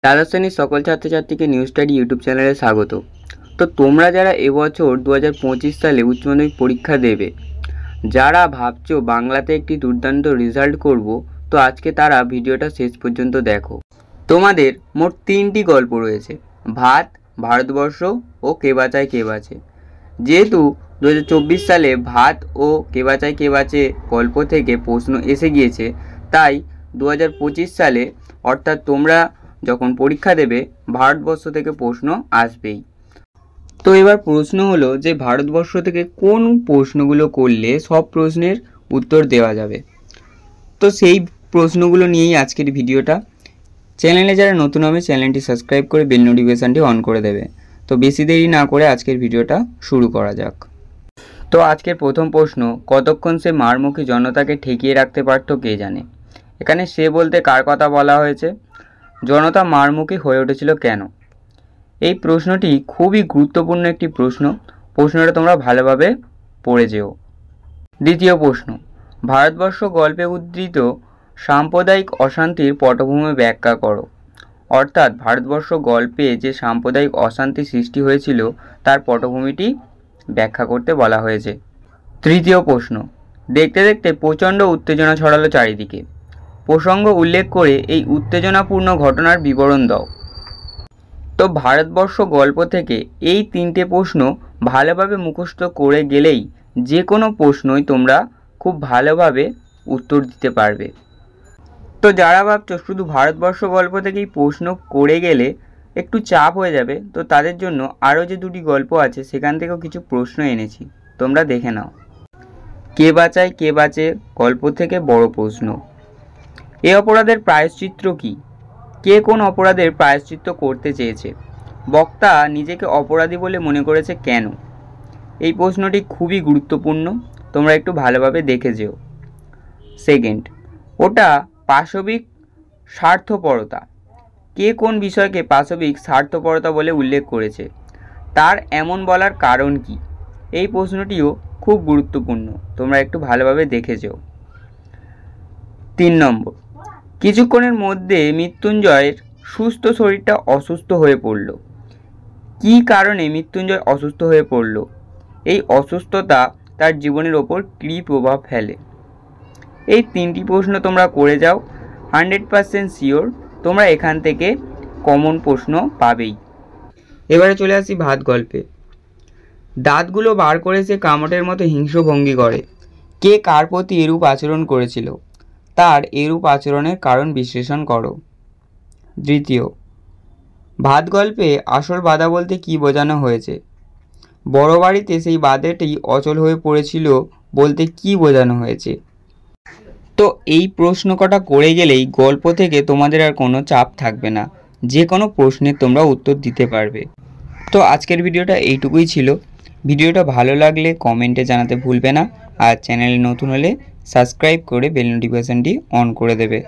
দ্বাদশ শ্রেণীর সকল ছাত্রছাত্রীকে নিউজ স্টাডি ইউটিউব চ্যানেলে স্বাগত। তো তোমরা যারা এবছর 2025 সালে উচ্চ মাধ্যমিক পরীক্ষা দেবে, যারা ভাবছো বাংলাতে একটি দুর্দান্ত রেজাল্ট করব, তো আজকে তারা ভিডিওটা শেষ পর্যন্ত দেখো। তোমাদের মোট 3টি গল্প রয়েছে, ভাত, ভারতবর্ষ ও কে বাঁচায় কে বাঁচে। যেহেতু 2024 সালে ভাত ও কে বাঁচায় কে বাঁচে গল্প থেকে প্রশ্ন এসে গিয়েছে, তাই 2025 সালে অর্থাৎ তোমরা যখন পরীক্ষা দেবে ভারতবর্ষ থেকে প্রশ্ন আসবেই। তো এবার প্রশ্ন হলো যে ভারতবর্ষ থেকে কোন প্রশ্নগুলো করলে সব প্রশ্নের উত্তর দেওয়া যাবে। তো সেই প্রশ্নগুলো নিয়েই আজকের ভিডিওটা। চ্যানেলে যারা নতুন হবে চ্যানেলটি সাবস্ক্রাইব করে বেল নোটিফিকেশানটি অন করে দেবে। তো বেশি দেরি না করে আজকের ভিডিওটা শুরু করা যাক। তো আজকের প্রথম প্রশ্ন, কতক্ষণ সে মারমুখী জনতাকে ঠেকিয়ে রাখতে পারত কে জানে। এখানে সে বলতে কার কথা বলা হয়েছে, জনতা মারমুখী হয়ে উঠেছিল কেন। এই প্রশ্নটি খুবই গুরুত্বপূর্ণ একটি প্রশ্ন, প্রশ্নটা তোমরা ভালোভাবে পড়ে যেও। দ্বিতীয় প্রশ্ন, ভারতবর্ষ গল্পে উদ্ধৃত সাম্প্রদায়িক অশান্তির পটভূমি ব্যাখ্যা করো। অর্থাৎ ভারতবর্ষ গল্পে যে সাম্প্রদায়িক অশান্তি সৃষ্টি হয়েছিল তার পটভূমিটি ব্যাখ্যা করতে বলা হয়েছে। তৃতীয় প্রশ্ন, দেখতে দেখতে প্রচণ্ড উত্তেজনা ছড়ালো চারিদিকে, প্রসঙ্গ উল্লেখ করে এই উত্তেজনাপূর্ণ ঘটনার বিবরণ দাও। তো ভারতবর্ষ গল্প থেকে এই 3টে প্রশ্ন ভালোভাবে মুখস্থ করে গেলেই যে কোনো প্রশ্নই তোমরা খুব ভালোভাবে উত্তর দিতে পারবে। তো যারা ভাবছো শুধু ভারতবর্ষ গল্প থেকেই প্রশ্ন করে গেলে একটু চাপ হয়ে যাবে, তো তাদের জন্য আরও যে 2টি গল্প আছে সেখান থেকেও কিছু প্রশ্ন এনেছি, তোমরা দেখে নাও। কে বাঁচায় কে বাঁচে গল্প থেকে বড় প্রশ্ন, এ অপরাধের প্রায়শ্চিত্ত কী, কে কোন অপরাধের প্রায়শ্চিত্ত করতে চেয়েছে, বক্তা নিজেকে অপরাধী বলে মনে করেছে কেন। এই প্রশ্নটি খুবই গুরুত্বপূর্ণ, তোমরা একটু ভালোভাবে দেখে যেও। সেকেন্ড, ওটা পাশবিক স্বার্থপরতা, কে কোন বিষয়কে পাশবিক স্বার্থপরতা বলে উল্লেখ করেছে, তার এমন বলার কারণ কি। এই প্রশ্নটিও খুব গুরুত্বপূর্ণ, তোমরা একটু ভালোভাবে দেখে যেও। 3 নম্বর, কিছুক্ষণের মধ্যে মৃত্যুঞ্জয়ের সুস্থ শরীরটা অসুস্থ হয়ে পড়ল, কী কারণে মৃত্যুঞ্জয় অসুস্থ হয়ে পড়ল, এই অসুস্থতা তার জীবনের ওপর কী প্রভাব ফেলে। এই 3টি প্রশ্ন তোমরা করে যাও, 100% শিওর তোমরা এখান থেকে কমন প্রশ্ন পাবেই। এবারে চলে আসি ভাত গল্পে। দাঁতগুলো বার করে সে কামটের মতো হিংস্র ভঙ্গি করে, কে কার প্রতি এরূপ আচরণ করেছিল, তার এরূপ আচরণের কারণ বিশ্লেষণ করো। দ্বিতীয়, ভাত গল্পে আসল বাধা বলতে কি বোঝানো হয়েছে, বড় বাড়িতে সেই বাধাটি অচল হয়ে পড়েছিল বলতে কি বোঝানো হয়েছে। তো এই প্রশ্ন কটা করে গেলেই গল্প থেকে তোমাদের আর কোনো চাপ থাকবে না, যে কোনো প্রশ্নের তোমরা উত্তর দিতে পারবে। তো আজকের ভিডিওটা এইটুকুই ছিল। ভিডিওটা ভালো লাগলে কমেন্টে জানাতে ভুলবে না, আর চ্যানেলে নতুন হলে সাবস্ক্রাইব করে বেল নোটিফিকেশানটি অন করে দেবে।